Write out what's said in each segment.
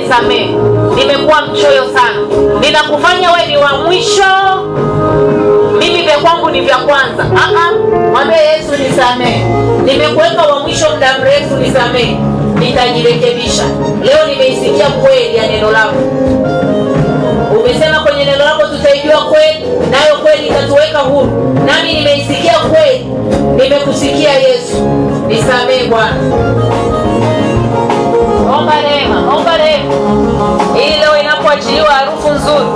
nisamehe, nimekuwa mchoyo sana, ninakufanya wewe ni wa mwisho, mimi vya kwangu ni vya kwanza. Mwambie Yesu nisamehe, nimekuweka wa mwisho muda mrefu, nisamehe, nitajirekebisha. Leo nimeisikia kweli ya neno lako. Umesema kwenye neno lako tutaijua kweli, nayo kweli itatuweka huru. Nami nimeisikia kweli, nimekusikia Yesu. Nisamehe Bwana. Omba rehema, omba rehema. Ili leo inapoachiliwa harufu nzuri.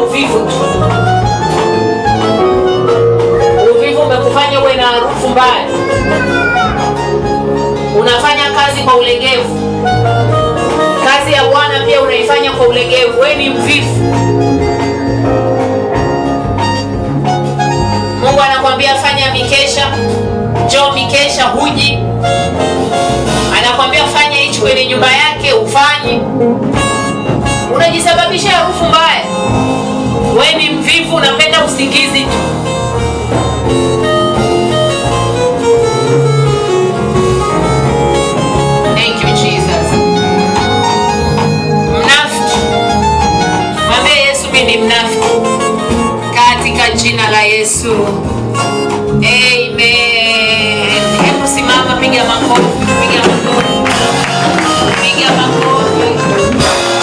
Uvivu tu. Uvivu umekufanya uwe na harufu mbaya. Unafanya kazi kwa ulegevu. Kazi ya Bwana pia unaifanya kwa ulegevu. Wewe ni mvivu. Mungu anakuambia fanya mikesha. Njoo mikesha huji. Anakuambia fanya hichi kwenye nyumba yake ufanye. Unajisababisha harufu mbaya. Wewe ni mvivu, unapenda usingizi tu. Thank you Jesus. Mnafiki. Mwambie Yesu mimi ni mnafiki. Katika jina la Yesu. Amen. Hebu simama, piga makofi, piga makofi. Piga makofi.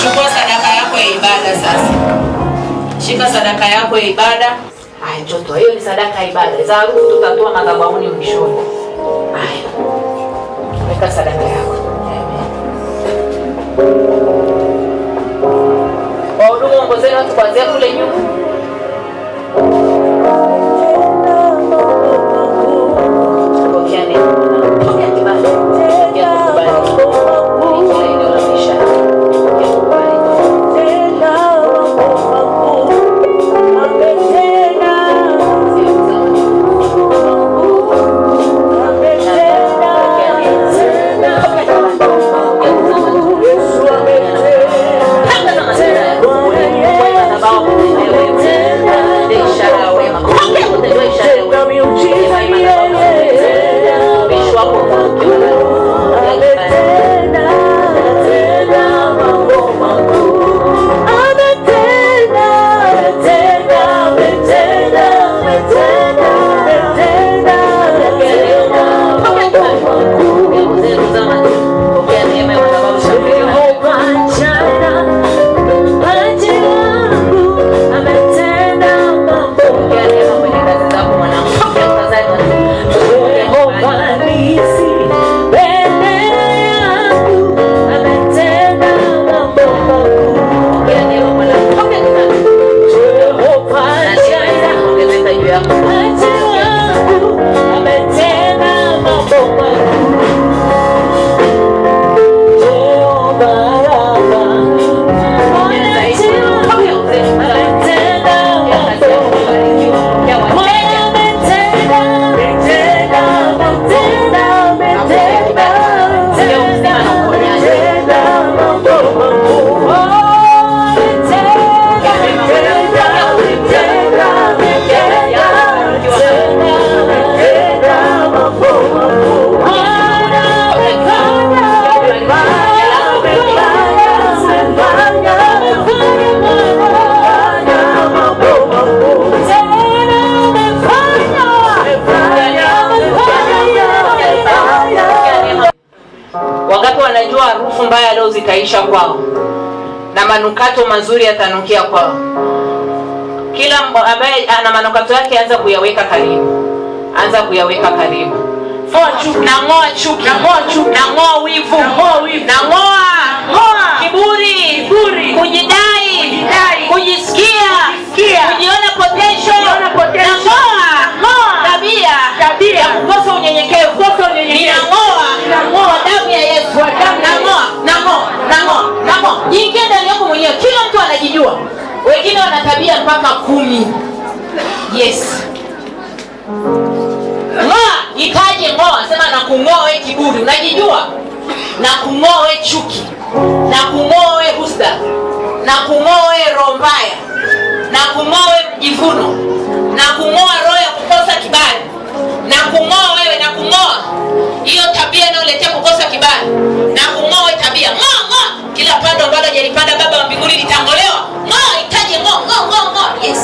Chukua sadaka yako ya ibada sasa. Shika sadaka yako ya ibada. Haya mtoto, hiyo ni sadaka ya ibada. Za harufu tutatoa madhabahuni mwishoni. Haya. Weka sadaka yako. Wahudumu ongozeni watu kuanzia kule nyuma. Pokea neno. Pokea kibali. Pokea kibali. Pokea neno la maisha. Pokea kibali. Harufu mbaya leo zitaisha kwao na manukato mazuri yatanukia kwao. Kila ambaye ana manukato yake anza kuyaweka karibu. Anza kuyaweka karibu. Nang'oa chuki, nang'oa wivu, nang'oa kiburi, kujidai, kujisikia, kujiona potential, nang'oa tabia ya kukosa unyenyekevu. Ninang'oa damu ya Yesu. Nang'oa. Jingia ndani yako mwenyewe. Kila mtu anajijua. Wengine wana tabia mpaka 10. Yes. kung'oe kiburi, unajijua, na kung'oe chuki, na kung'oe husda, na kung'oe roho mbaya, na kung'oe mjivuno, na kung'oa roho ya kukosa kibali, na kung'oa wewe, na kung'oa hiyo tabia inayoletea kukosa kibali, na kung'oa tabia ng'oa kila pando ambalo hajalipanda Baba wa mbinguni litangolewa. Ng'oa itaje ng'oa. Yes.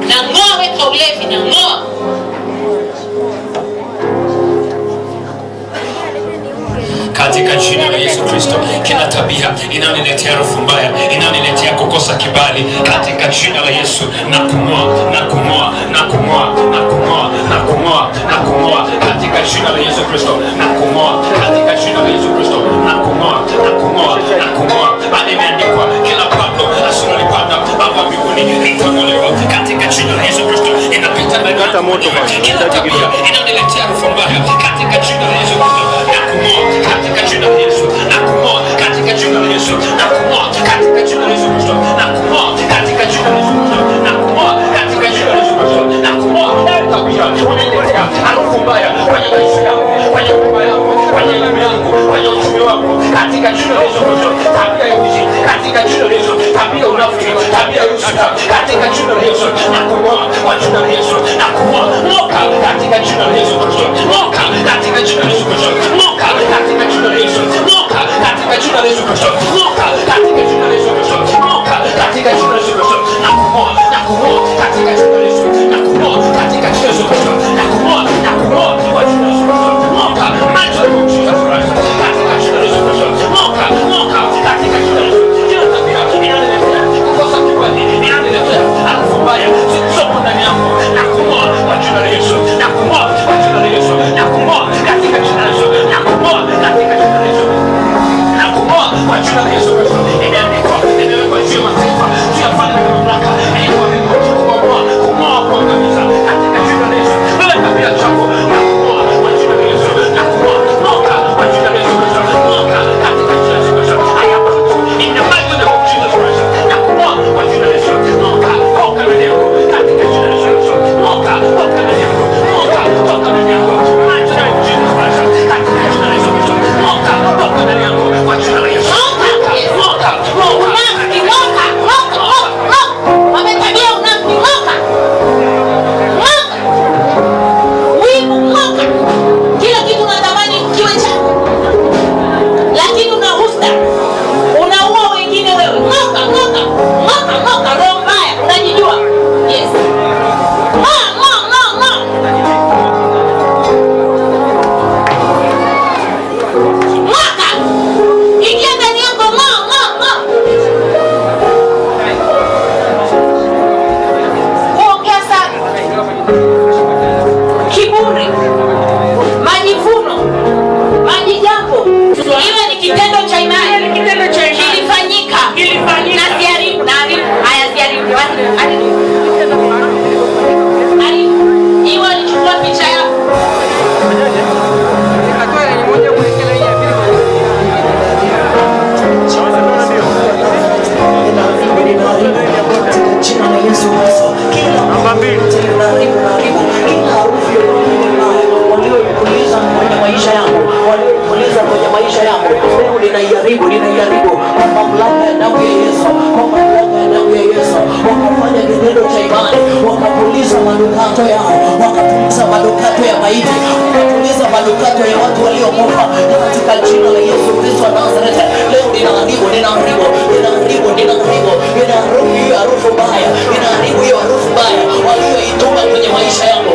Na ng'oa weka ulevi, na ng'oa katika jina la Yesu Kristo. Kila tabia inaniletea harufu mbaya, inaniletea kukosa kibali, katika jina la Yesu na kung'oa katika jina la Yesu Kristo, na kung'oa katika jina la Yesu Kristo, na kung'oa. Bali imeandikwa kila pando asilolipanda Baba mbinguni litang'olewa, katika jina la Yesu Kristo. Inapita ndani ya moto, kila tabia inaniletea harufu mbaya, katika jina la Yesu Kristo na kung'oa katika jina la Yesu, na kung'oa katika jina la Yesu, na kung'oa katika jina la Yesu Kristo, na kung'oa katika jina la Yesu Kristo, na kung'oa katika jina la Yesu Kristo, na kung'oa tabia unaniletea harufu mbaya kwenye maisha yangu, kwenye nyumba yangu, kwenye elimu yangu, kwenye uchumi wangu, katika jina la Yesu Kristo. Tabia ya uzi, katika jina la Yesu, tabia unafiki, tabia ya usuda, katika jina la Yesu, na kung'oa kwa jina la Yesu, na kung'oa moka katika jina la Yesu Kristo, moka katika jina la Yesu Kristo, moka katika jina la Yesu, moka katika jina la Yesu Kristo, moka katika jina la Yesu Kristo, moka katika jina la Yesu Kristo, na kung'oa katika jina la Yesu, na kung'oa katika jina la Yesu Kristo, na kung'oa kwa jina la Yesu Kristo, moka macho ya kushika furaha katika jina la Yesu Kristo, moka katika jina la Yesu. Kila tabia inaniletea kukosa kibali, inaniletea harufu mbaya zilizopo ndani yangu, na kung'oa kwa jina la Yesu, na kung'oa kwa jina la Yesu, na kung'oa katika jina la Yesu, na kung'oa katika jina la Yesu, na kung'oa kwa jina la Yesu Kristo. Imeandikwa, imewekwa juu ya mataifa, juu ya falme na mamlaka, ili kung'oa kuangamiza katika jina la Yesu. Wewe tabia chako, na kung'oa kwa jina la Yesu, na kung'oa kwa jina la Yesu Kristo, moka katika jina la Yesu Kristo. I am in the mighty name of Jesus Christ, na kung'oa kwa jina la Yesu, moka ndani yako katika jina la Yesu, moka ndani yako, moka ndani yako, mighty name of Jesus Christ, katika jina la Yesu Kristo, moka ndani yako kwa jina la Yesu, moka wametabia unafiki, moka wivu, moka kila kitu unatamani kiwe chako, lakini una husda, unaua wengine wewe, moka roho mbaya, unajijua. Yes, moka ingia ndani yako, kuongea sana, kiburi, majivuno, majijambo, iwe ni kitendo cha imani kilifanyika, na siharibu, na hayasiharibu, iwe alichukua picha yako jina la Yesu Kristo. Kila walioipuliza kwenye maisha yangu, leo ninaiharibu kwa mamlaka ya damu ya Yesu, wakafanya kitendo cha imani, wakapuliza manukato yao, wakapuliza manukato ya maiti, wakapuliza manukato ya watu waliokufa, katika jina la Yesu Kristo wa Nazareti. Leo ninaharibu hiyo harufu mbaya, ninaharibu hiyo harufu mbaya walioituma kwenye maisha yangu,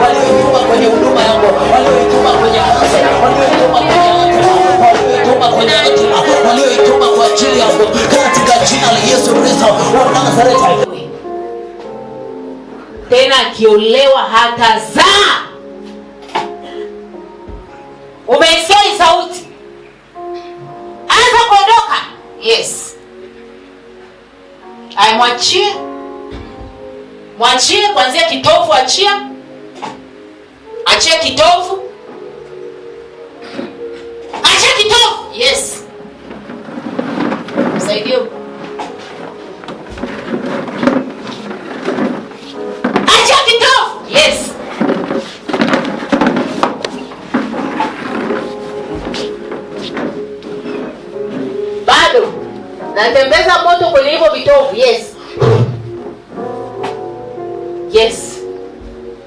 walioituma kwenye huduma yangu, walioituma kwenye kanisa, walioituma kwenye hatima, walioituma kwa ajili yangu, katika jina la Yesu Kristo wa Nazareti. Tena akiolewa hatazaa. Umesikia hii sauti? Anza kuondoka. Yes. Mwachie kuanzia kitovu, achia kitovu. Achia kitovu. Yes. Msaidie. natembeza moto kwenye hivyo vitovu. Yes, yes.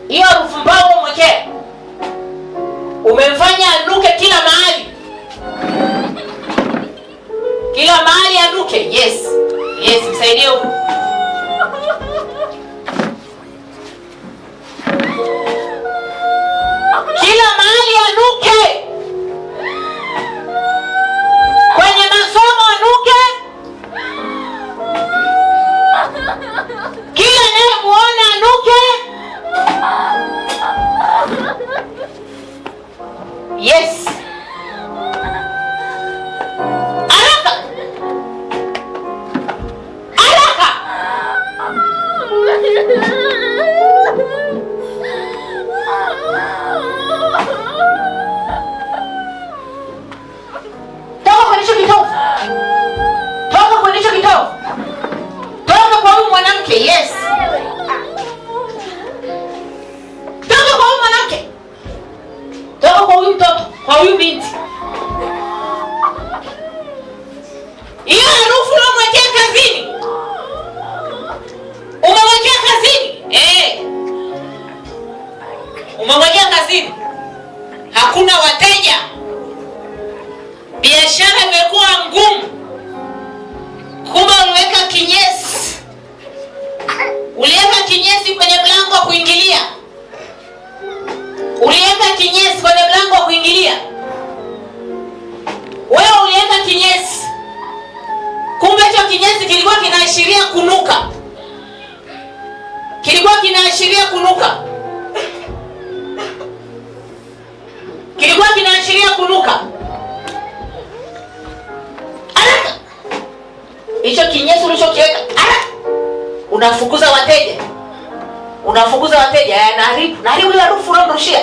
Hiyo harufu mbaya umwekea, umemfanya anuke kila mahali, kila mahali anuke. Yes, yes, msaidie huko. Kila mahali anuke, kwenye masomo anuke, kila anayemuona anuke. Yes. Haraka. Haraka. Toka kwenye hicho kitovu. Toka kwenye hicho kitovu. Toka kwa huyu mwanamke. Yes. Toka kwa huyu mwanamke. Toka kwa huyu mtoto, kwa huyu binti. Hiyo harufu unamwekea kazini, umemwekea kazini. Umemwekea kazini, hakuna wateja, biashara imekuwa ngumu. Kumbe uliweka kinyesi, uliweka kinyesi kwenye mlango wa kuingilia, uliweka kinyesi kwenye mlango wa kuingilia. Wewe uliweka kinyesi, kumbe hicho kinyesi kilikuwa kinaashiria kunuka, kilikuwa kinaashiria kunuka, kilikuwa kinaashiria kunuka. Haraka! Hicho kinyesi ulichokiweka, haraka! Unafukuza wateja, unafukuza wateja. Naharibu ile harufu unamrushia.